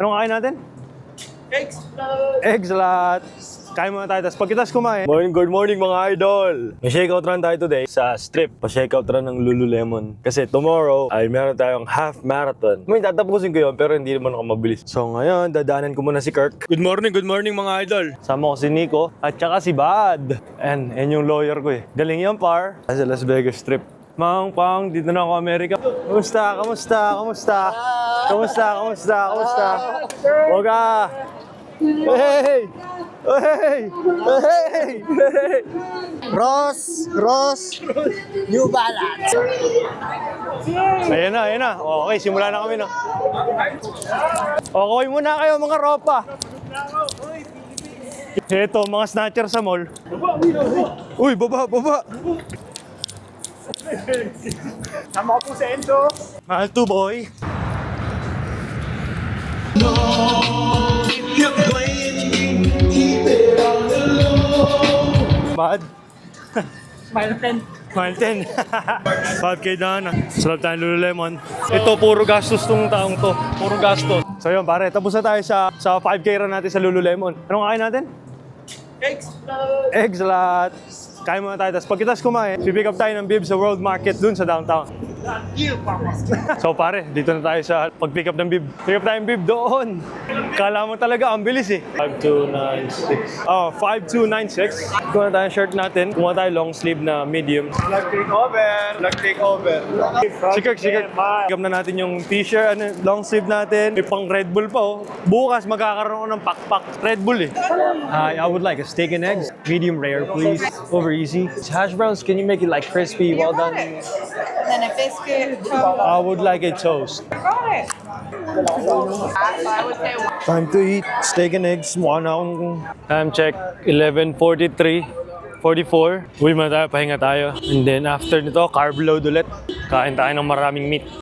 Anong kain natin? Eggs lahat. Kain muna tayo, tapos pagkitas kumain. Good morning mga idol! May shakeout run tayo today sa strip. Pa-shakeout run ng Lululemon. Kasi tomorrow ay meron tayong half marathon. May tatapusin ko yun, pero hindi naman ako mabilis. So ngayon, dadaanan ko muna si Kirk. Good morning mga idol! Sama ko si Nico at saka si Bad. And yung lawyer ko eh. Galing yan par. Sa Las Vegas strip. Mang Pang, dito na ako Amerika. Kamusta? Oga! Hey! Hey! Ross, New Balance. Ayan na. Okay, simula na kami na. Okay muna kayo mga ropa. Ito, mga snatcher sa mall. Uy, baba. Sama ko po sa Enzo. Mahal to, boy. Bad. Smile 10. Mahal 10. 5K na. Sarap tayong Lululemon. Ito, puro gastos tong taong to. Puro gastos. So yun, pare, tapos na tayo sa 5K run natin sa Lululemon. Anong kain natin? Eggs lahat. Kain muna tayo, tapos pagkitas kumain, pipick up tayo ng bib sa World Market dun sa downtown. So pare, dito na tayo sa pag-pick up ng bib. Pick up tayo ng bib doon. Kala mo talaga, ang bilis eh. 5296. Oh, 5296. Kuha na tayo yung shirt natin. Kuha tayo long sleeve na medium. Black takeover. Si Kirk. Pick up na natin yung t-shirt, long sleeve natin. May pang Red Bull pa oh. Bukas magkakaroon ako ng pakpak Red Bull eh. I would like a steak and eggs. Medium rare, please. Over easy. Hash browns, can you make it like crispy, well done? And then a biscuit. I would like a toast. Got it. I would say Time to eat. Steak and eggs. Mukha na akong... Time check. 11:43. 44. Uwi muna tayo. Pahinga tayo. And then after nito, carb load ulit. Kain tayo ng maraming meat.